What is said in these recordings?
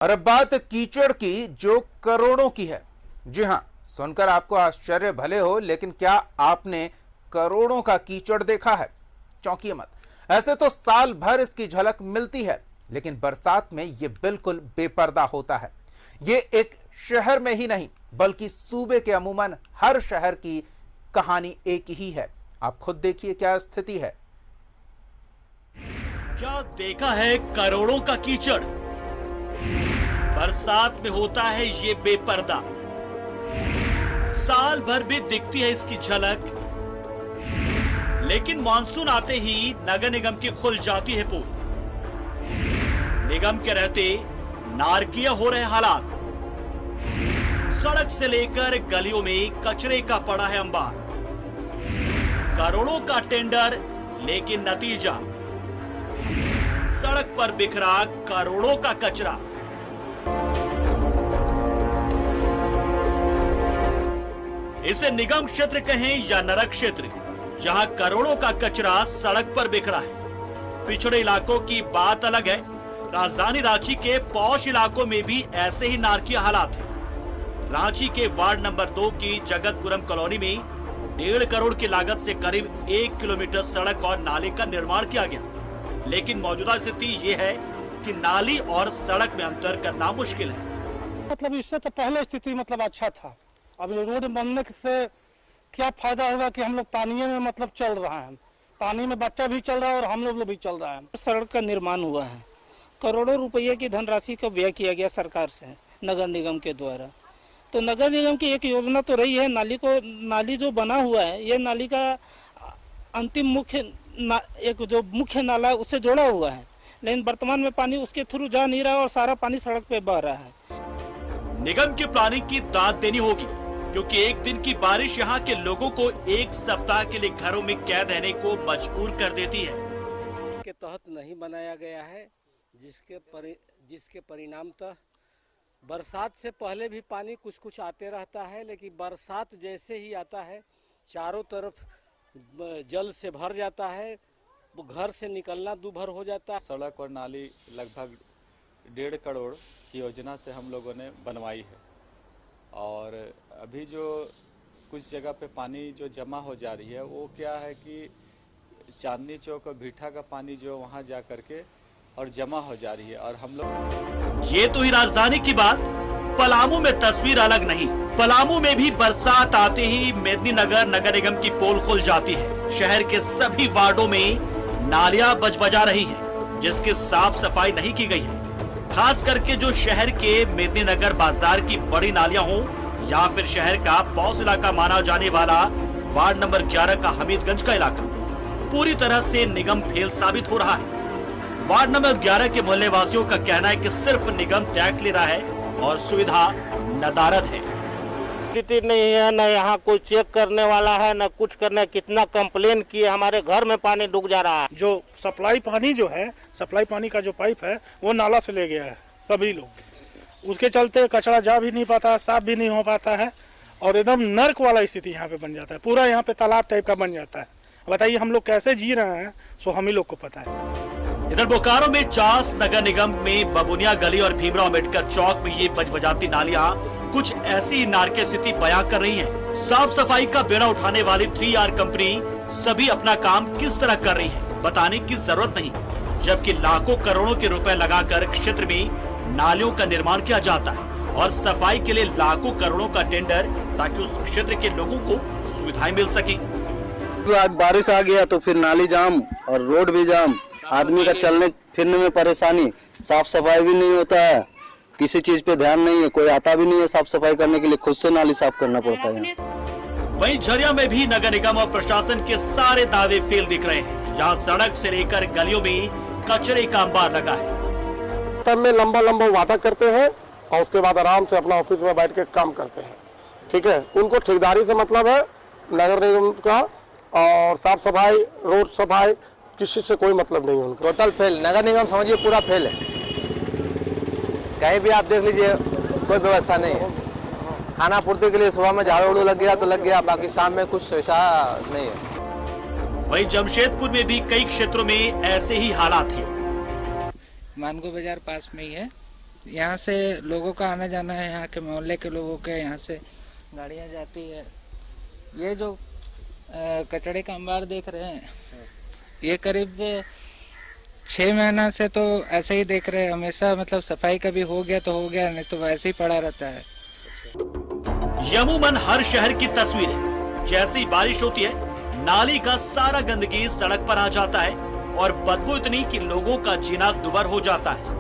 और अब बात कीचड़ की जो करोड़ों की है। जी हां, सुनकर आपको आश्चर्य भले हो, लेकिन क्या आपने करोड़ों का कीचड़ देखा है? चौंकिए मत। ऐसे तो साल भर इसकी झलक मिलती है, लेकिन बरसात में यह बिल्कुल बेपर्दा होता है। ये एक शहर में ही नहीं बल्कि सूबे के अमूमन हर शहर की कहानी एक ही है। आप खुद देखिए क्या स्थिति है। क्या देखा है करोड़ों का कीचड़। बरसात में होता है ये बेपर्दा। साल भर भी दिखती है इसकी झलक, लेकिन मानसून आते ही नगर निगम की खुल जाती है पोल। निगम के रहते नारकीय हो रहे हालात। सड़क से लेकर गलियों में कचरे का पड़ा है अंबार। करोड़ों का टेंडर, लेकिन नतीजा सड़क पर बिखरा करोड़ों का कचरा। इसे निगम क्षेत्र कहें या नरक क्षेत्र, जहां करोड़ों का कचरा सड़क पर बिखरा है। पिछड़े इलाकों की बात अलग है। राजधानी रांची के पॉश इलाकों में भी ऐसे ही नारकीय हालात हैं। रांची के वार्ड नंबर 2 की जगतपुरम कॉलोनी में 1.5 करोड़ की लागत से करीब 1 किलोमीटर सड़क और नाले का निर्माण किया गया, लेकिन मौजूदा स्थिति ये है कि नाली और सड़क में अंतर करना मुश्किल है। मतलब इससे तो पहले स्थिति मतलब अच्छा था। अब रोड बनने से क्या फायदा होगा कि हम लोग पानी में मतलब चल रहा है, पानी में बच्चा भी चल रहा है और हम लोग भी चल रहा है। सड़क का निर्माण हुआ है, करोड़ों रुपये की धनराशि का व्यय किया गया सरकार से नगर निगम के द्वारा। तो नगर निगम की एक योजना तो रही है, नाली जो बना हुआ है, ये नाली का अंतिम एक जो मुख्य नाला है उससे जोड़ा हुआ है, लेकिन वर्तमान में पानी उसके थ्रू जा नहीं रहा और सारा पानी सड़क पे बह रहा है। निगम की प्लानिंग की दाद देनी होगी, क्योंकि एक दिन की बारिश यहाँ के लोगों को एक सप्ताह के लिए घरों में कैद रहने को मजबूर कर देती है। के तहत नहीं बनाया गया है, जिसके परिणामतः बरसात से पहले भी पानी कुछ कुछ आते रहता है, लेकिन बरसात जैसे ही आता है चारों तरफ जल से भर जाता है, वो घर से निकलना दूभर हो जाता है। सड़क और नाली लगभग 1.5 करोड़ की योजना से हम लोगों ने बनवाई है, और अभी जो कुछ जगह पे पानी जो जमा हो जा रही है वो क्या है कि चांदनी चौक और भीठा का पानी जो वहाँ जा करके और जमा हो जा रही है। और हम लोग ये तो ही राजधानी की बात, पलामू में तस्वीर अलग नहीं। पलामू में भी बरसात आते ही मेदिनीनगर नगर निगम की पोल खुल जाती है। शहर के सभी वार्डों में नालियां बजबजा रही हैं, जिसकी साफ सफाई नहीं की गई है। खास करके जो शहर के मेदिनीनगर बाजार की बड़ी नालियां हो, या फिर शहर का पॉश इलाका माना जाने वाला वार्ड नंबर 11 का हमीदगंज का इलाका पूरी तरह से निगम फेल साबित हो रहा है। वार्ड नंबर 11 के मोहल्ले वासियों का कहना है कि सिर्फ निगम टैक्स ले रहा है और सुविधा नदारद है। स्थिति नहीं है, न यहाँ कोई चेक करने वाला है, न कुछ करने। कितना कंप्लेन किए, हमारे घर में पानी डूब जा रहा है। जो सप्लाई पानी जो है, सप्लाई पानी का जो पाइप है वो नाला से ले गया है सभी लोग। उसके चलते कचरा जा भी नहीं पाता, साफ भी नहीं हो पाता है, और एकदम नर्क वाला स्थिति यहाँ पे बन जाता है। पूरा यहाँ पे तालाब टाइप का बन जाता है। बताइए हम लोग कैसे जी रहे हैं, सो हम ही लोग को पता है। इधर बोकारो में चास नगर निगम में बबुनिया गली और भीमराव अम्बेडकर चौक में ये बजबजाती नालियां कुछ ऐसी नारकीय स्थिति बयां कर रही हैं। साफ सफाई का बेड़ा उठाने वाली 3R कंपनी सभी अपना काम किस तरह कर रही है बताने की जरूरत नहीं, जबकि लाखों करोड़ों के रुपए लगाकर क्षेत्र में नालियों का निर्माण किया जाता है और सफाई के लिए लाखों करोड़ों का टेंडर, ताकि उस क्षेत्र के लोगों को सुविधाएं मिल सके। आज बारिश आ गया तो फिर नाली जाम और रोड भी जाम, आदमी का चलने फिरने में परेशानी, साफ सफाई भी नहीं होता है, किसी चीज पे ध्यान नहीं है, कोई आता भी नहीं है साफ सफाई करने के लिए, खुद से नाली साफ करना पड़ता है। वहीं झरिया में भी नगर निगम और प्रशासन के सारे दावे फेल दिख रहे हैं। यहाँ सड़क से लेकर गलियों में कचरे का अंबार लगा है। तब में लंबा वादा करते हैं और उसके बाद आराम से अपना ऑफिस में बैठ के काम करते हैं। ठीक है, उनको ठेकेदारी से मतलब है नगर निगम का, और साफ सफाई, रोड सफाई, किसी से कोई मतलब नहीं है उनको। टोटल फेल, नगर निगम समझिए पूरा फेल है। कहीं भी आप देख लीजिए कोई व्यवस्था नहीं है। खाना पूर्ति के लिए सुबह में झाड़ू उड़ू लग गया तो लग गया, बाकी शाम में कुछ ऐसा नहीं है। वहीं जमशेदपुर में भी कई क्षेत्रों में ऐसे ही हालात हैं। मानगो बाजार पास में ही है, यहाँ से लोगों का आना जाना है, यहाँ के मोहल्ले के लोगों के, यहाँ से गाड़ियाँ जाती है। ये जो कचड़े का अंबार देख रहे हैं, ये करीब 6 महीना से तो ऐसे ही देख रहे हैं। हमेशा मतलब सफाई कभी हो गया तो हो गया, नहीं तो वैसे ही पड़ा रहता है। यमूमन हर शहर की तस्वीर है। जैसे ही बारिश होती है, नाली का सारा गंदगी सड़क पर आ जाता है और बदबू इतनी कि लोगों का जीना दुभर हो जाता है।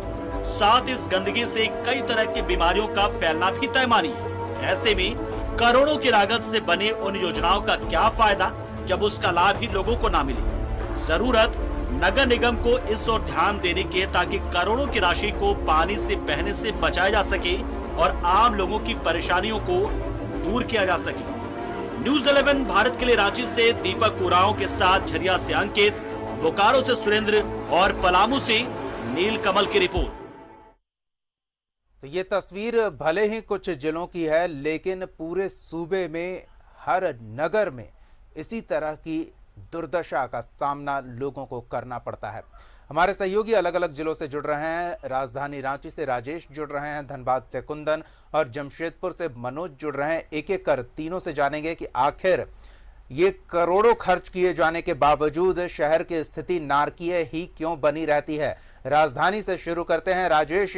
साथ इस गंदगी से कई तरह की बीमारियों का फैलना भी तयमानी है। ऐसे में करोड़ों की लागत से बने उन योजनाओं का क्या फायदा जब उसका लाभ ही लोगों को ना मिले। जरूरत नगर निगम को इस ओर ध्यान देने की है ताकि करोड़ों की राशि को पानी से बहने से बचाया जा सके और आम लोगों की परेशानियों को दूर किया जा सके। न्यूज़ 11 भारत के लिए रांची से दीपक उरांव के साथ झरिया से अंकित, बोकारो से सुरेंद्र और पलामू से नीलकमल की रिपोर्ट। तो ये तस्वीर भले ही कुछ जिलों की है, लेकिन पूरे सूबे में हर नगर में इसी तरह की दुर्दशा का सामना लोगों को करना पड़ता है। हमारे सहयोगी अलग अलग जिलों से जुड़ रहे हैं। राजधानी रांची से राजेश जुड़ रहे हैं, धनबाद से कुंदन और जमशेदपुर से मनोज जुड़ रहे हैं। एक एक कर तीनों से जानेंगे कि आखिर ये करोड़ों खर्च किए जाने के बावजूद शहर की स्थिति नारकीय ही क्यों बनी रहती है। राजधानी से शुरू करते हैं। राजेश,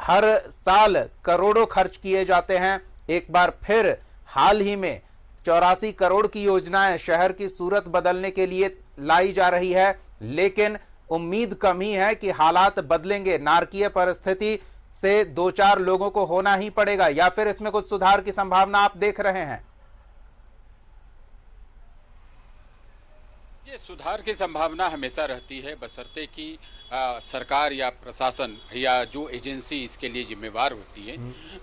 हर साल करोड़ों खर्च किए जाते हैं, एक बार फिर हाल ही में 84 करोड़ की योजनाएं शहर की सूरत बदलने के लिए लाई जा रही है, लेकिन उम्मीद कम ही है कि हालात बदलेंगे। नारकीय परिस्थिति से 2-4 लोगों को होना ही पड़ेगा, या फिर इसमें कुछ सुधार की संभावना आप देख रहे हैं? ये सुधार की संभावना हमेशा रहती है, बशर्ते कि सरकार या प्रशासन या जो एजेंसी इसके लिए जिम्मेवार होती है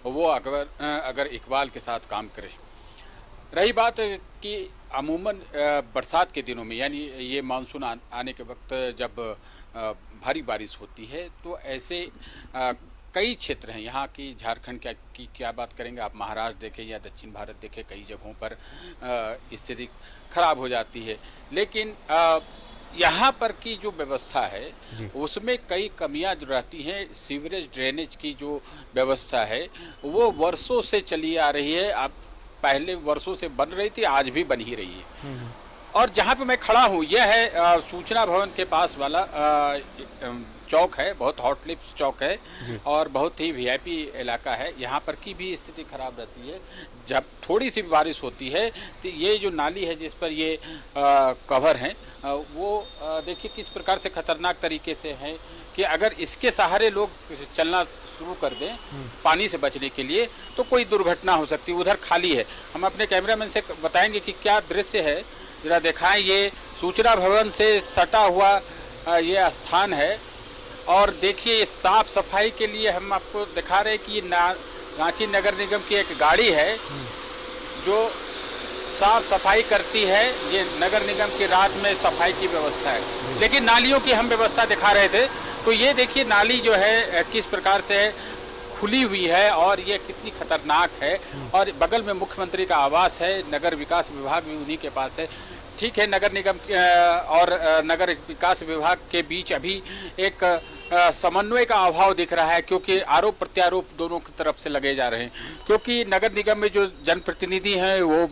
वो अगर इकबाल के साथ काम करे। रही बात कि अमूमन बरसात के दिनों में, यानी ये मानसून आने के वक्त जब भारी बारिश होती है, तो ऐसे कई क्षेत्र हैं यहाँ की। झारखंड की क्या बात करेंगे आप, महाराष्ट्र देखें या दक्षिण भारत देखें, कई जगहों पर स्थिति खराब हो जाती है। लेकिन यहाँ पर की जो व्यवस्था है उसमें कई कमियां जो रहती हैं। सीवरेज ड्रेनेज की जो व्यवस्था है वो वर्षों से चली आ रही है। अब पहले वर्षों से बन रही थी, आज भी बन ही रही है। और जहाँ पे मैं खड़ा हूँ यह है सूचना भवन के पास वाला चौक है, बहुत हॉट लिप्स चौक है और बहुत ही वीआईपी इलाका है। यहाँ पर की भी स्थिति खराब रहती है। जब थोड़ी सी बारिश होती है तो ये जो नाली है जिस पर ये कवर हैं वो देखिए किस प्रकार से खतरनाक तरीके से है कि अगर इसके सहारे लोग चलना शुरू कर दें पानी से बचने के लिए तो कोई दुर्घटना हो सकती है। उधर खाली है। हम अपने कैमरामैन से बताएंगे कि क्या दृश्य है, जरा दिखाएं। ये सूचना भवन से सटा हुआ ये स्थान है और देखिए ये साफ सफाई के लिए हम आपको दिखा रहे हैं कि रांची नगर निगम की एक गाड़ी है जो साफ सफाई करती है। ये नगर निगम की रात में सफाई की व्यवस्था है। लेकिन नालियों की हम व्यवस्था दिखा रहे थे, तो ये देखिए नाली जो है किस प्रकार से खुली हुई है और ये कितनी खतरनाक है। और बगल में मुख्यमंत्री का आवास है, नगर विकास विभाग भी उन्हीं के पास है। ठीक है, नगर निगम और नगर विकास विभाग के बीच अभी एक समन्वय का अभाव दिख रहा है, क्योंकि आरोप प्रत्यारोप दोनों की तरफ से लगे जा रहे हैं। क्योंकि नगर निगम में जो जनप्रतिनिधि हैं वो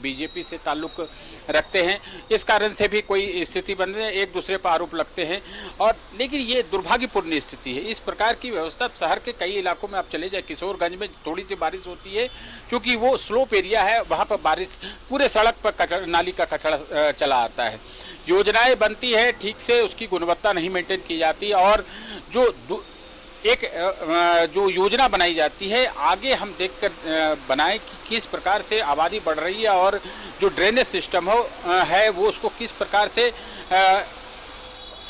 बीजेपी से ताल्लुक रखते हैं, इस कारण से भी कोई स्थिति बन रही है, एक दूसरे पर आरोप लगते हैं। और लेकिन ये दुर्भाग्यपूर्ण स्थिति है। इस प्रकार की व्यवस्था शहर के कई इलाकों में आप चले जाए, किशोरगंज में थोड़ी सी बारिश होती है, क्योंकि वो स्लोप एरिया है, वहाँ पर बारिश पूरे सड़क पर नाली का कचरा चला आता है। योजनाएं बनती है ठीक से, उसकी गुणवत्ता नहीं मेंटेन की जाती और जो योजना बनाई जाती है आगे हम देखकर बनाएं कि किस प्रकार से आबादी बढ़ रही है और जो ड्रेनेज सिस्टम है वो उसको किस प्रकार से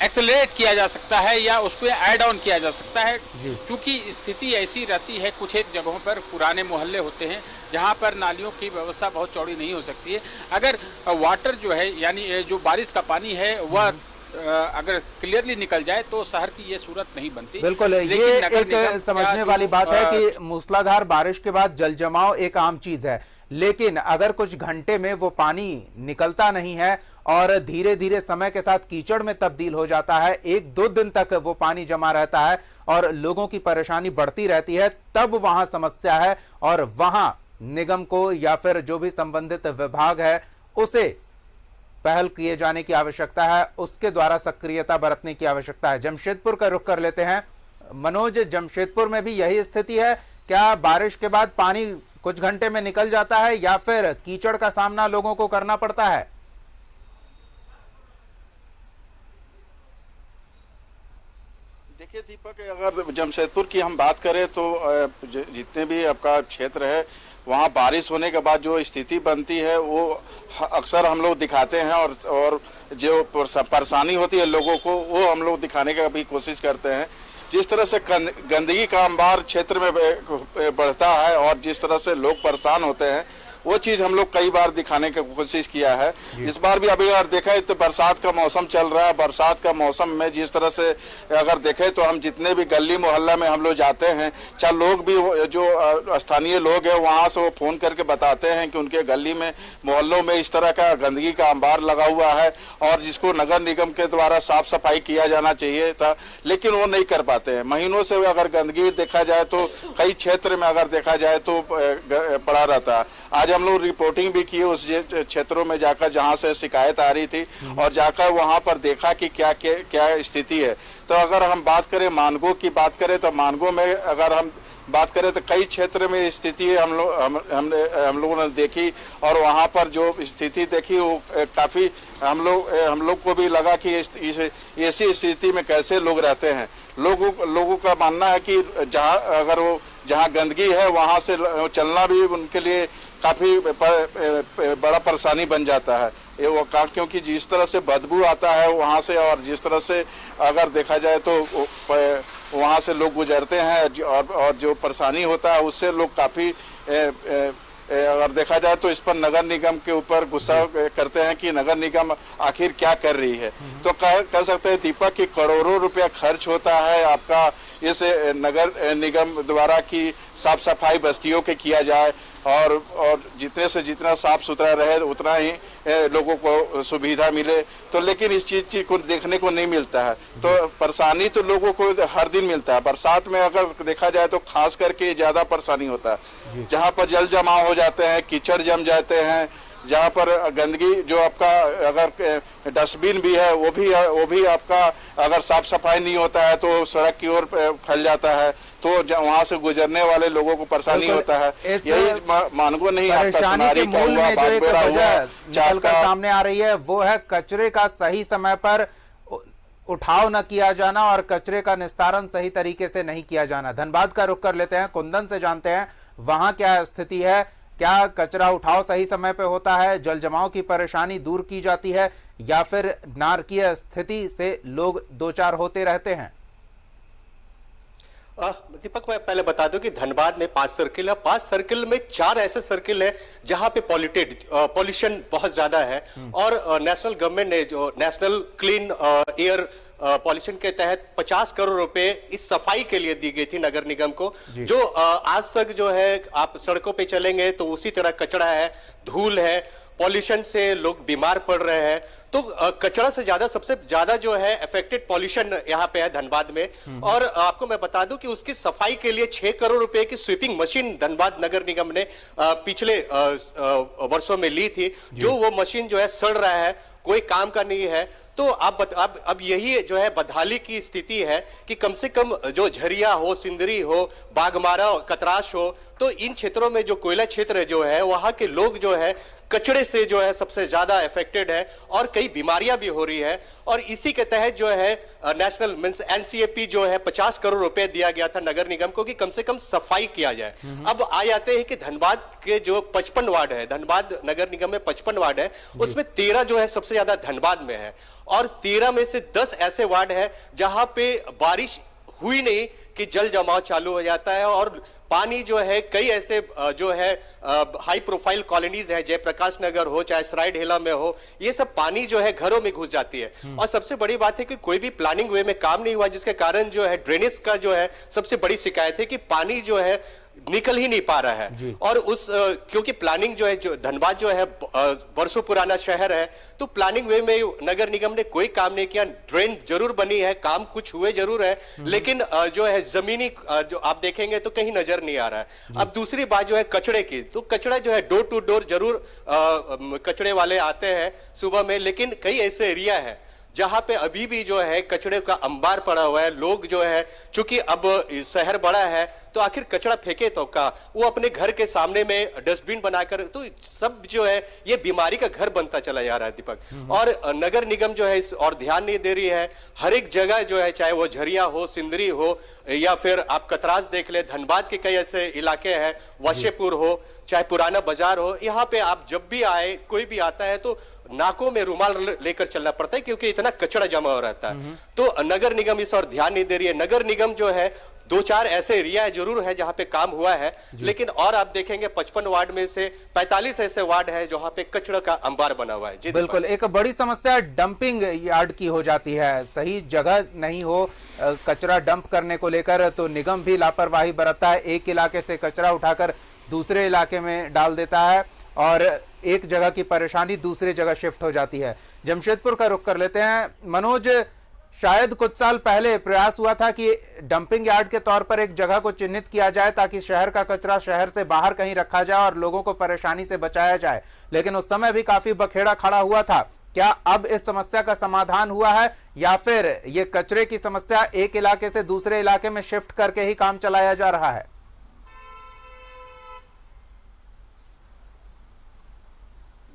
एक्सेलरेट किया जा सकता है या उसको ऐड ऑन किया जा सकता है। क्योंकि स्थिति ऐसी रहती है, कुछ एक जगहों पर पुराने मोहल्ले होते हैं जहाँ पर नालियों की व्यवस्था बहुत चौड़ी नहीं हो सकती है। अगर वाटर जो है यानी जो बारिश का पानी है वह अगर क्लियरली निकल जाए तो शहर की ये सूरत नहीं बनती। बिल्कुल, लेकिन ये नगर निगम एक समझने क्या वाली जो, बात है कि मूसलाधार बारिश के बाद जल जमाव एक आम चीज है, लेकिन अगर कुछ घंटे में वो पानी निकलता नहीं है और धीरे धीरे समय के साथ कीचड़ में तब्दील हो जाता है, 1-2 दिन तक वो पानी जमा रहता है और लोगों की परेशानी बढ़ती रहती है, तब वहां समस्या है और वहां निगम को या फिर जो भी संबंधित विभाग है उसे पहल किए जाने की आवश्यकता है, उसके द्वारा सक्रियता बरतने की आवश्यकता है। जमशेदपुर का रुख कर लेते हैं। मनोज, जमशेदपुर में भी यही स्थिति है क्या? बारिश के बाद पानी कुछ घंटे में निकल जाता है या फिर कीचड़ का सामना लोगों को करना पड़ता है? देखिए दीपक, अगर जमशेदपुर की हम बात करें तो जितने भी आपका क्षेत्र है वहाँ बारिश होने के बाद जो स्थिति बनती है वो अक्सर हम लोग दिखाते हैं और जो परेशानी होती है लोगों को वो हम लोग दिखाने का भी कोशिश करते हैं। जिस तरह से गंदगी का अंबार क्षेत्र में बढ़ता है और जिस तरह से लोग परेशान होते हैं वो चीज़ हम लोग कई बार दिखाने की कोशिश किया है। इस बार भी अभी अगर देखें तो बरसात का मौसम चल रहा है, बरसात का मौसम में जिस तरह से अगर देखें तो हम जितने भी गली मोहल्ला में हम लोग जाते हैं, चाहे लोग भी जो स्थानीय लोग हैं वहाँ से वो फ़ोन करके बताते हैं कि उनके गली में मोहल्लों में इस तरह का गंदगी का अंबार लगा हुआ है और जिसको नगर निगम के द्वारा साफ सफाई किया जाना चाहिए था, लेकिन वो नहीं कर पाते हैं। महीनों से अगर गंदगी देखा जाए तो कई क्षेत्र में अगर देखा जाए तो पड़ा रहता है। आज हम लोग रिपोर्टिंग भी की उस क्षेत्रों में जाकर जहां से शिकायत आ रही थी और जाकर वहां पर देखा कि क्या स्थिति है। तो अगर हम बात करें मानगो की बात करें तो मानगो में अगर हम बात करें तो कई क्षेत्र में स्थिति हम लोगों ने देखी और वहां पर जो स्थिति देखी वो काफी हम लोग को भी लगा कि ऐसी स्थिति में कैसे लोग रहते हैं। लोगों का मानना है कि जहां गंदगी है वहां से चलना भी उनके लिए काफी बड़ा परेशानी बन जाता है वो क्योंकि जिस तरह से बदबू आता है वहां से और जिस तरह से अगर देखा जाए तो वहां से लोग गुजरते हैं और जो परेशानी होता है उससे लोग काफी अगर देखा जाए तो इस पर नगर निगम के ऊपर गुस्सा करते हैं कि नगर निगम आखिर क्या कर रही है। तो कह सकते हैं दीपक कि करोड़ों रुपया खर्च होता है आपका इस नगर निगम द्वारा की साफ सफाई बस्तियों के किया जाए और जितने से जितना साफ सुथरा रहे उतना ही लोगों को सुविधा मिले, तो लेकिन इस चीज को देखने को नहीं मिलता है। तो परेशानी तो लोगों को हर दिन मिलता है, बरसात में अगर देखा जाए तो खास करके ज्यादा परेशानी होता है। जहाँ पर जल जमाव हो जाते हैं, कीचड़ जम जाते हैं, जहाँ पर गंदगी जो आपका अगर डस्टबिन भी है वो भी आपका अगर साफ सफाई नहीं होता है तो सड़क की ओर फैल जाता है, तो वहाँ से गुजरने वाले लोगों को परेशानी होता है। यही मानगो नहीं आपका सोनारी का हुआ, बागबेड़ा हुआ, निकलकर सामने आ रही है वो है कचरे का सही समय पर उठाव न किया जाना और कचरे का निस्तारण सही तरीके से नहीं किया जाना। धनबाद का रुख कर लेते हैं, कुंदन से जानते हैं वहां क्या स्थिति है, क्या कचरा उठाव सही समय पे होता है, जल जमाव की परेशानी दूर की जाती है या फिर नारकीय स्थिति से लोग दो चार होते रहते हैं? दीपक, मैं पहले बता दूं कि धनबाद में 5 सर्किल है, 5 सर्किल में 4 ऐसे सर्किल है जहां पे पॉल्यूशन बहुत ज्यादा है और नेशनल गवर्नमेंट ने जो नेशनल क्लीन एयर पॉल्यूशन के तहत 50 करोड़ रुपए इस सफाई के लिए दी गई थी नगर निगम को, जो आज तक जो है आप सड़कों पे चलेंगे तो उसी तरह कचरा है, धूल है, पॉल्यूशन से लोग बीमार पड़ रहे हैं। तो कचरा से ज्यादा सबसे ज्यादा जो है अफेक्टेड पॉल्यूशन यहाँ पे है धनबाद में। और आपको मैं बता दूं कि उसकी सफाई के लिए 6 करोड़ रुपए की स्वीपिंग मशीन धनबाद नगर निगम ने पिछले वर्षों में ली थी, जो वो मशीन जो है सड़ रहा है, कोई काम का नहीं है। तो अब यही जो है बदहाली की स्थिति है कि कम से कम जो झरिया हो, सिंदरी हो, बाघमारा, कतराश हो, तो इन क्षेत्रों में जो कोयला क्षेत्र जो है वहां के लोग जो है कचड़े से जो है सबसे ज्यादा अफेक्टेड है और कई बीमारियां भी हो रही है। और इसी के तहत जो है नेशनल मींस एनसीएपी जो है 50 करोड़ रुपए दिया गया था नगर निगम को कि कम से कम सफाई किया जाए। अब आ जाते हैं कि धनबाद के जो 55 वार्ड है, धनबाद नगर निगम में 55 वार्ड है, उसमें 13 जो है सबसे ज्यादा धनबाद में है और 13 में से 10 ऐसे वार्ड है जहां पे बारिश हुई नहीं कि जल जमाव चालू हो जाता है और पानी जो है कई ऐसे जो है हाई प्रोफाइल कॉलोनीज है, जयप्रकाश नगर हो चाहे सराय ढेला में हो, ये सब पानी जो है घरों में घुस जाती है। और सबसे बड़ी बात है कि कोई भी प्लानिंग वे में काम नहीं हुआ, जिसके कारण जो है ड्रेनेज का जो है सबसे बड़ी शिकायत है कि पानी जो है निकल ही नहीं पा रहा है। और उस क्योंकि प्लानिंग जो है, जो धनबाद जो है वर्षों पुराना शहर है, तो प्लानिंग वे में नगर निगम ने कोई काम नहीं किया। ड्रेन जरूर बनी है, काम कुछ हुए जरूर है, लेकिन जो है जमीनी जो आप देखेंगे तो कहीं नजर नहीं आ रहा है। अब दूसरी बात जो है कचड़े की, तो कचड़ा जो है डोर टू डोर जरूर कचड़े वाले आते हैं सुबह में, लेकिन कई ऐसे एरिया है जहां पे अभी भी जो है कचड़े का अंबार पड़ा हुआ है। लोग जो है, चूंकि अब शहर बड़ा है तो आखिर कचड़ा फेंके तो का, वो अपने घर के सामने में डस्टबिन बनाकर, तो सब जो है ये बीमारी का घर बनता चला जा रहा है दीपक। और नगर निगम जो है इस और ध्यान नहीं दे रही है। हर एक जगह जो है, चाहे वो झरिया हो, सिंदरी हो, या फिर आप कतरास देख ले, धनबाद के कई ऐसे इलाके हैं, वशेपुर हो चाहे पुराना बाजार हो, यहाँ पे आप जब भी आए, कोई भी आता है तो नाकों में रुमाल लेकर चलना पड़ता है क्योंकि इतना कचरा जमा हो रहता है। तो नगर निगम इस और ध्यान नहीं दे रही है। नगर निगम जो है 2-4 ऐसे एरिया जरूर है जहां पे काम हुआ है, लेकिन और आप देखेंगे 55 वार्ड में से 45 ऐसे वार्ड है जहां पे कचरा का अंबार बना हुआ है। बिल्कुल, एक बड़ी समस्या डंपिंग यार्ड की हो जाती है। सही जगह नहीं हो कचरा डंप करने को लेकर तो निगम भी लापरवाही बरतता है। एक इलाके से कचरा उठाकर दूसरे इलाके में डाल देता है और एक जगह की परेशानी दूसरी जगह शिफ्ट हो जाती है। जमशेदपुर का रुख कर लेते हैं। मनोज, शायद कुछ साल पहले प्रयास हुआ था कि डंपिंग यार्ड के तौर पर एक जगह को चिन्हित किया जाए ताकि शहर का कचरा शहर से बाहर कहीं रखा जाए और लोगों को परेशानी से बचाया जाए, लेकिन उस समय भी काफी बखेड़ा खड़ा हुआ था। क्या अब इस समस्या का समाधान हुआ है या फिर ये कचरे की समस्या एक इलाके से दूसरे इलाके में शिफ्ट करके ही काम चलाया जा रहा है?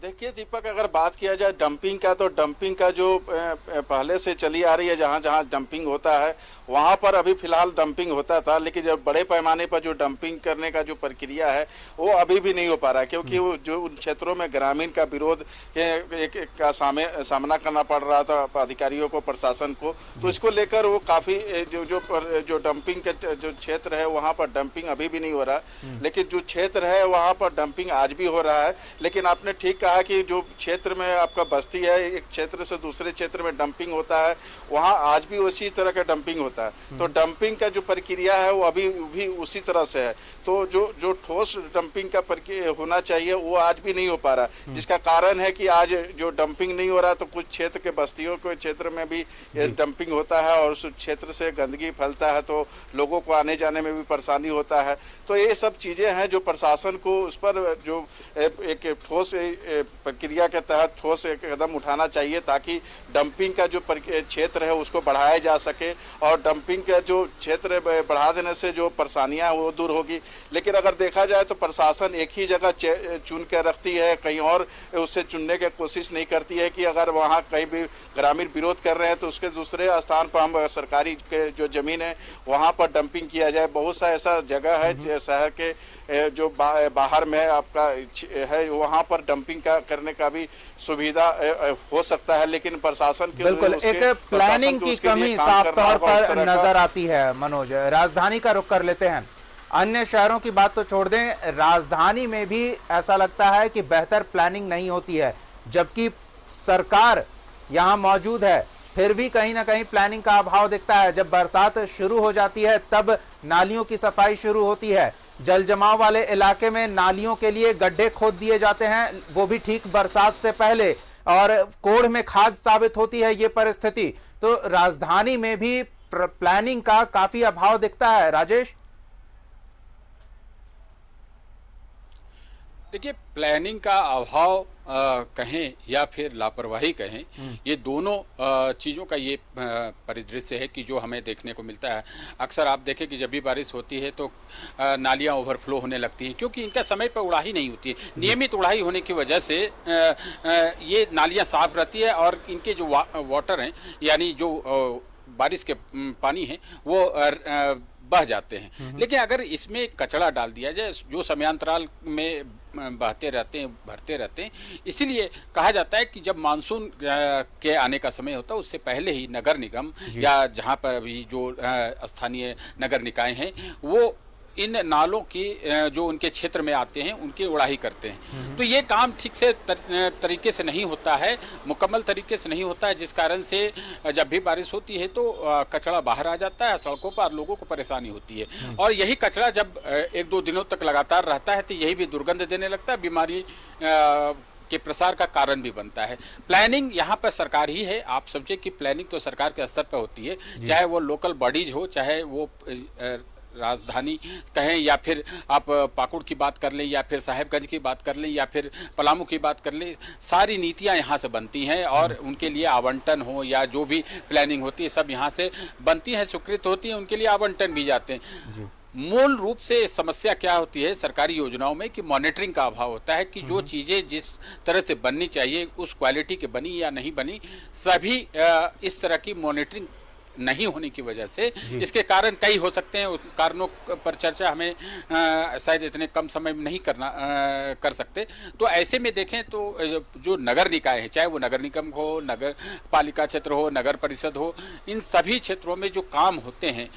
देखिए दीपक, अगर बात किया जाए डंपिंग का, तो डंपिंग का जो पहले से चली आ रही है, जहाँ जहाँ डंपिंग होता है वहाँ पर अभी फिलहाल डंपिंग होता था, लेकिन जब बड़े पैमाने पर जो डंपिंग करने का जो प्रक्रिया है वो अभी भी नहीं हो पा रहा है, क्योंकि वो जो उन क्षेत्रों में ग्रामीण का विरोध का सामना करना पड़ रहा था अधिकारियों को, प्रशासन को। तो इसको लेकर वो काफ़ी जो डंपिंग का जो क्षेत्र है वहाँ पर डंपिंग अभी भी नहीं हो रहा, लेकिन जो क्षेत्र है वहाँ पर डंपिंग आज भी हो रहा है। लेकिन आपने ठीक कहा कि जो क्षेत्र में आपका बस्ती है, एक क्षेत्र से दूसरे क्षेत्र में डंपिंग होता है, वहाँ आज भी उसी तरह का डंपिंग होता है। तो डंपिंग का जो प्रक्रिया है वो अभी भी उसी तरह से है। तो जो ठोस डंपिंग का होना चाहिए वो आज भी नहीं हो पा रहा, जिसका कारण है कि आज जो डंपिंग नहीं हो रहा तो कुछ क्षेत्र के बस्तियों के क्षेत्र में भी डंपिंग होता है और उस क्षेत्र से गंदगी फैलता है, तो लोगों को आने जाने में भी परेशानी होता है। तो ये सब चीज़ें हैं जो प्रशासन को उस पर जो एक ठोस प्रक्रिया के तहत ठोस एक कदम उठाना चाहिए ताकि डंपिंग का जो क्षेत्र है उसको बढ़ाया जा सके, और डंपिंग का जो क्षेत्र बढ़ा देने से जो परेशानियां वो दूर होगी। लेकिन अगर देखा जाए तो प्रशासन एक ही जगह चुन के रखती है, कहीं और उससे चुनने की कोशिश नहीं करती है कि अगर वहाँ कहीं भी ग्रामीण विरोध कर रहे हैं तो उसके दूसरे स्थान पर हम सरकारी के जो जमीन है वहाँ पर डंपिंग किया जाए। बहुत सा ऐसा जगह है शहर के जो बाहर में आपका है वहाँ पर डंपिंग का करने का भी सुविधा हो सकता है, लेकिन प्रशासन के बिल्कुल एक प्लानिंग की कमी साफ तौर पर नजर आती है। मनोज, राजधानी का रुख कर लेते हैं। अन्य शहरों की बात तो छोड़ दें, राजधानी में भी ऐसा लगता है कि बेहतर प्लानिंग नहीं होती है, जबकि सरकार यहाँ मौजूद है फिर भी कहीं ना कहीं प्लानिंग का अभाव दिखता है। जब बरसात शुरू हो जाती है तब नालियों की सफाई शुरू होती है, जल जमाव वाले इलाके में नालियों के लिए गड्ढे खोद दिए जाते हैं, वो भी ठीक बरसात से पहले, और कोढ़ में खाद साबित होती है ये परिस्थिति। तो राजधानी में भी प्लानिंग का काफी अभाव दिखता है। राजेश, देखिए, प्लानिंग का अभाव कहें या फिर लापरवाही कहें, ये दोनों चीज़ों का ये परिदृश्य है कि जो हमें देखने को मिलता है। अक्सर आप देखें कि जब भी बारिश होती है तो नालियां ओवरफ्लो होने लगती हैं, क्योंकि इनका समय पर उड़ाही नहीं होती है। नियमित उड़ाही होने की वजह से ये नालियां साफ रहती है और इनके जो वाटर हैं, यानी जो बारिश के पानी है वो बह जाते हैं। लेकिन अगर इसमें कचरा डाल दिया जाए जो समयांतराल में बहते रहते हैं, भरते रहते हैं, इसीलिए कहा जाता है कि जब मानसून के आने का समय होता है उससे पहले ही नगर निगम या जहाँ पर अभी जो स्थानीय नगर निकाय हैं वो इन नालों की जो उनके क्षेत्र में आते हैं उनकी उड़ाही करते हैं। तो ये काम ठीक से तरीके से नहीं होता है, मुकम्मल तरीके से नहीं होता है, जिस कारण से जब भी बारिश होती है तो कचरा बाहर आ जाता है, सड़कों पर लोगों को परेशानी होती है। और यही कचरा जब 1-2 दिनों तक लगातार रहता है तो यही भी दुर्गंध देने लगता है, बीमारी के प्रसार का कारण भी बनता है। प्लानिंग यहाँ पर सरकार ही है। आप समझे कि प्लानिंग तो सरकार के स्तर पर होती है, चाहे वो लोकल बॉडीज हो, चाहे वो राजधानी कहें, या फिर आप पाकुड़ की बात कर लें, या फिर साहेबगंज की बात कर लें, या फिर पलामू की बात कर लें। सारी नीतियां यहाँ से बनती हैं और उनके लिए आवंटन हो या जो भी प्लानिंग होती है सब यहाँ से बनती है, स्वीकृत होती है, उनके लिए आवंटन भी जाते हैं। मूल रूप से समस्या क्या होती है सरकारी योजनाओं में कि मॉनिटरिंग का अभाव होता है कि जो चीज़ें जिस तरह से बननी चाहिए उस क्वालिटी की बनी या नहीं बनी, सभी इस तरह की मॉनिटरिंग नहीं होने की वजह से इसके कारण कई हो सकते हैं। उस कारणों पर चर्चा हमें शायद इतने कम समय में नहीं कर सकते। तो ऐसे में देखें तो जो नगर निकाय है, चाहे वो नगर निगम हो, नगर पालिका क्षेत्र हो, नगर परिषद हो, इन सभी क्षेत्रों में जो काम होते हैं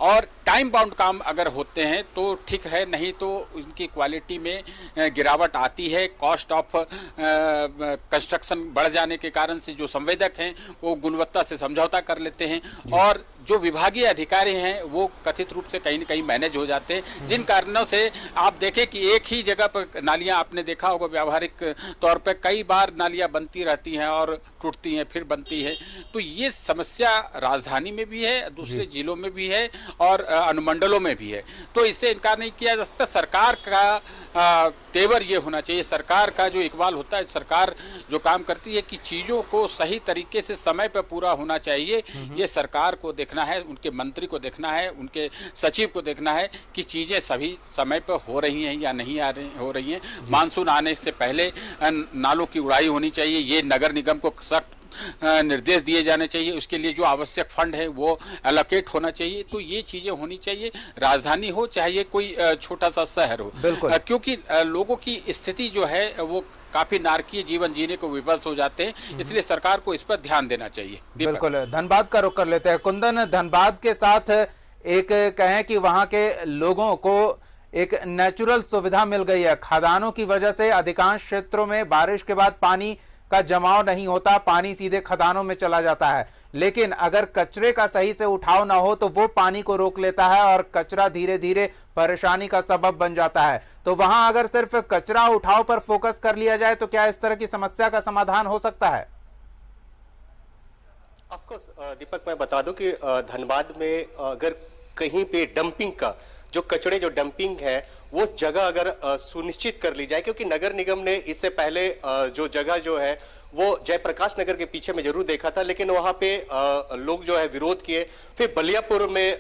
और टाइम बाउंड काम अगर होते हैं तो ठीक है, नहीं तो उनकी क्वालिटी में गिरावट आती है। कॉस्ट ऑफ कंस्ट्रक्शन बढ़ जाने के कारण से जो संवेदक हैं वो गुणवत्ता से समझौता कर लेते हैं और जो विभागीय अधिकारी हैं वो कथित रूप से कहीं न कहीं मैनेज हो जाते हैं, जिन कारणों से आप देखें कि एक ही जगह पर नालियां, आपने देखा होगा व्यावहारिक तौर पर कई बार नालियां बनती रहती हैं और टूटती हैं फिर बनती है। तो ये समस्या राजधानी में भी है, दूसरे जिलों में भी है और अनुमंडलों में भी है। तो इससे इनकार नहीं किया जा सकता। सरकार का तेवर ये होना चाहिए, सरकार का जो इकबाल होता है, सरकार जो काम करती है कि चीज़ों को सही तरीके से समय पर पूरा होना चाहिए, ये सरकार को देखना है, उनके मंत्री को देखना है, उनके सचिव को देखना है कि चीज़ें सभी समय पर हो रही हैं या नहीं हो रही हैं। मानसून आने से पहले नालों की उड़ाई होनी चाहिए, ये नगर निगम को सख्त निर्देश दिए जाने चाहिए, उसके लिए जो आवश्यक फंड है वो एलोकेट होना चाहिए। तो ये चीजें होनी चाहिए, राजधानी हो चाहे ये कोई छोटा सा शहर हो, क्योंकि लोगों की स्थिति जो है वो काफी नारकीय जीवन जीने को विवश हो जाते हैं, इसलिए सरकार को इस पर ध्यान देना चाहिए। बिल्कुल, धनबाद का रुख कर लेते हैं। कुंदन, धनबाद के साथ एक कहें कि वहां के लोगों को एक नेचुरल सुविधा मिल गई है। खदानों की वजह से अधिकांश क्षेत्रों में बारिश के बाद पानी का जमाव नहीं होता, पानी सीधे खदानों में चला जाता है। लेकिन अगर कचरे का सही से उठाव ना हो तो वो पानी को रोक लेता है और कचरा धीरे धीरे परेशानी का सबब बन जाता है। तो वहां अगर सिर्फ कचरा उठाव पर फोकस कर लिया जाए तो क्या इस तरह की समस्या का समाधान हो सकता है? ऑफकोर्स दीपक, मैं बता दूं कि धनबाद में अगर कहीं पे डंपिंग का जो कचड़े जो डंपिंग है वो जगह अगर सुनिश्चित कर ली जाए, क्योंकि नगर निगम ने इससे पहले जो जगह जो है वो जयप्रकाश नगर के पीछे में जरूर देखा था, लेकिन वहां पे लोग जो है विरोध किए। फिर बलियापुर में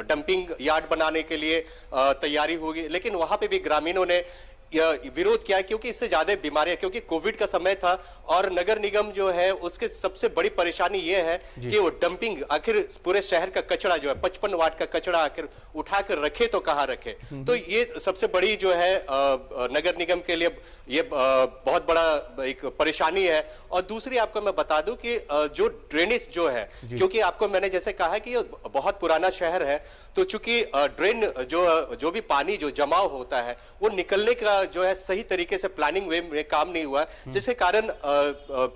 डंपिंग यार्ड बनाने के लिए तैयारी होगी, लेकिन वहां पे भी ग्रामीणों ने विरोध किया क्योंकि इससे ज्यादा बीमारियां, क्योंकि कोविड का समय था और नगर निगम जो है उसके सबसे बड़ी परेशानी यह है कि वो डंपिंग आखिर पूरे शहर का कचरा जो है 55 वाट का कचरा आखिर उठाकर रखे तो कहां रखे। तो ये सबसे बड़ी जो है नगर निगम के लिए ये बहुत बड़ा एक परेशानी है। और दूसरी आपको मैं बता दूं कि जो ड्रेनेज जो है, क्योंकि आपको मैंने जैसे कहा कि ये बहुत पुराना शहर है, तो चूंकि ड्रेन जो भी पानी जो जमाव होता है वो निकलने का जो है सही तरीके से प्लानिंग वे में काम नहीं हुआ, जिसके कारण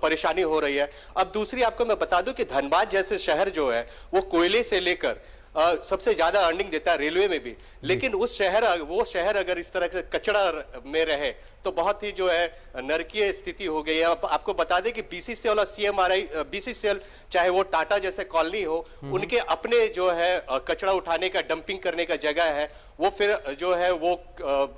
परेशानी हो रही है। अब दूसरी आपको मैं बता दूं कि धनबाद जैसे शहर जो है वो कोयले से लेकर सबसे ज्यादा अर्निंग देता है रेलवे में भी, लेकिन वो शहर अगर इस तरह से कचरा में रहे तो बहुत ही जो है नरकीय स्थिति हो गई है। आपको बता दें कि बीसीसीएल और सीएमआरआई, बीसीसीएल चाहे वो टाटा जैसे कॉलोनी हो, उनके अपने जो है कचरा उठाने का डंपिंग करने का जगह है, वो फिर जो है वो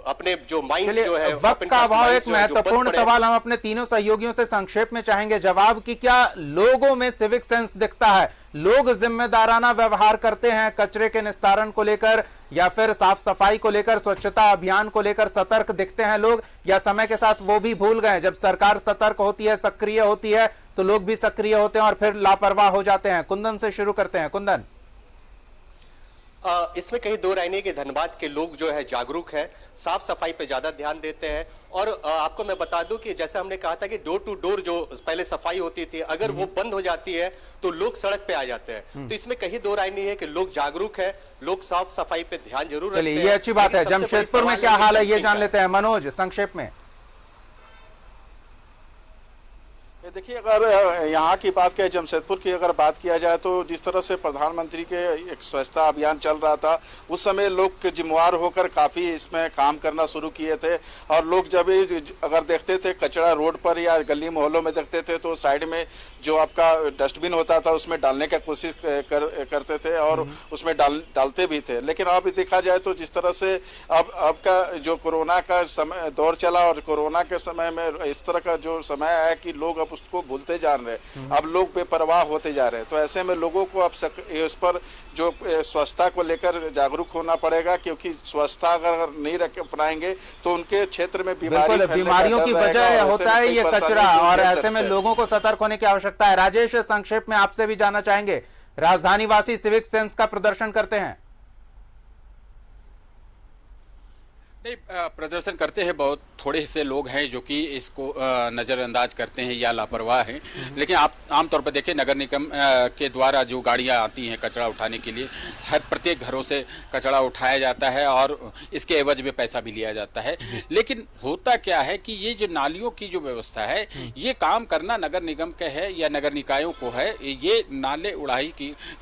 अपने जो माइंस जो है वक्त का अभाव एक महत्वपूर्ण सवाल हम अपने तीनों सहयोगियों से संक्षेप में चाहेंगे जवाब कि क्या लोगों में सिविक सेंस दिखता है, लोग जिम्मेदाराना व्यवहार करते हैं कचरे के निस्तारण को लेकर या फिर साफ सफाई को लेकर, स्वच्छता अभियान को लेकर सतर्क दिखते हैं लोग, या समय के साथ वो भी भूल गए? जब सरकार सतर्क होती है, सक्रिय होती है तो लोग भी सक्रिय होते हैं और फिर लापरवाह हो जाते हैं। कुंदन से शुरू करते हैं। कुंदन, इसमें कहीं दो राय नहीं कि धनबाद के लोग जो है जागरूक है, साफ सफाई पे ज्यादा ध्यान देते हैं। और आपको मैं बता दूं कि जैसे हमने कहा था कि डोर टू डोर जो पहले सफाई होती थी, अगर वो बंद हो जाती है तो लोग सड़क पे आ जाते हैं। तो इसमें कहीं दो राय नहीं है कि लोग जागरूक है, लोग साफ सफाई पे ध्यान जरूर रखते हैं। चलिए, ये अच्छी बात है। जमशेदपुर में क्या हाल है ये जान लेते हैं। मनोज, संक्षेप में। देखिए, अगर यहाँ की बात करें, जमशेदपुर की अगर बात किया जाए तो जिस तरह से प्रधानमंत्री के एक स्वच्छता अभियान चल रहा था, उस समय लोग जिम्मेवार होकर काफ़ी इसमें काम करना शुरू किए थे। और लोग जब अगर देखते थे कचरा रोड पर या गली मोहल्लों में देखते थे तो साइड में जो आपका डस्टबिन होता था उसमें डालने की कोशिश करते थे और उसमें डालते भी थे। लेकिन अब देखा जाए तो जिस तरह से अब का जो कोरोना का समय दौर चला और कोरोना के समय में इस तरह का जो समय है कि लोग अब उसको भूलते जा रहे हैं, अब लोग बेपरवाह होते जा रहे हैं। तो ऐसे में लोगों को अब इस पर जो स्वच्छता को लेकर जागरूक होना पड़ेगा, क्योंकि स्वच्छता अगर नहीं अपनाएंगे तो उनके क्षेत्र में बीमारियों की वजह होता है ये कचरा, और ऐसे में लोगों को सतर्क होने की आवश्यकता है। राजेश, संक्षेप में आपसे भी जानना चाहेंगे, राजधानी वासी सिविक सेंस का प्रदर्शन करते हैं? नहीं, प्रदर्शन करते हैं, बहुत थोड़े से लोग हैं जो कि इसको नज़रअंदाज करते हैं या लापरवाह हैं। लेकिन आप आमतौर पर देखें, नगर निगम के द्वारा जो गाड़ियां आती हैं कचरा उठाने के लिए, हर प्रत्येक घरों से कचरा उठाया जाता है और इसके एवज में पैसा भी लिया जाता है। लेकिन होता क्या है कि ये जो नालियों की जो व्यवस्था है, ये काम करना नगर निगम का है या नगर निकायों को है। ये नाले उड़ाई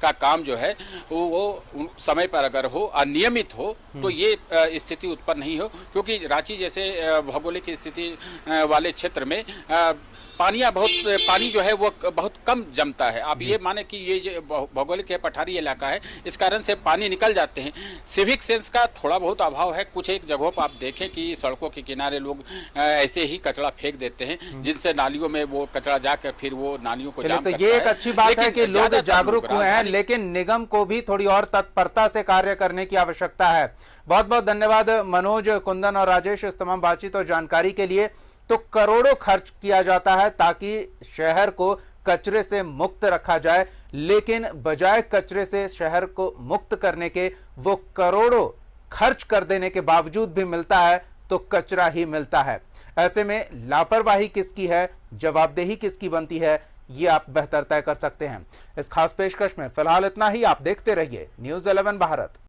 का काम जो है वो समय पर अगर हो, अनियमित हो, तो ये स्थिति उत्पन्न नहीं हो। क्योंकि रांची जैसे भौगोलिक स्थिति वाले क्षेत्र में पानी जो है वो बहुत कम जमता है। आप ये माने कि ये जो भौगोलिक है पठारी इलाका है, इस कारण से पानी निकल जाते हैं। सिविक सेंस का थोड़ा बहुत अभाव है। कुछ एक जगहों पर आप देखें कि सड़कों के किनारे लोग ऐसे ही कचरा फेंक देते हैं, जिनसे नालियों में वो कचरा जाकर फिर वो नालियों को जाम करता है। ये एक अच्छी बात है कि लोग जागरूक हुए हैं, लेकिन निगम को भी थोड़ी और तत्परता से कार्य करने की आवश्यकता है। बहुत बहुत धन्यवाद मनोज, कुंदन और राजेश, इस तमाम बातचीत और जानकारी के लिए। तो करोड़ों खर्च किया जाता है ताकि शहर को कचरे से मुक्त रखा जाए, लेकिन बजाय कचरे से शहर को मुक्त करने के वो करोड़ों खर्च कर देने के बावजूद भी मिलता है तो कचरा ही मिलता है। ऐसे में लापरवाही किसकी है, जवाबदेही किसकी बनती है, ये आप बेहतर तय कर सकते हैं। इस खास पेशकश में फिलहाल इतना ही। आप देखते रहिए न्यूज़ 11 भारत।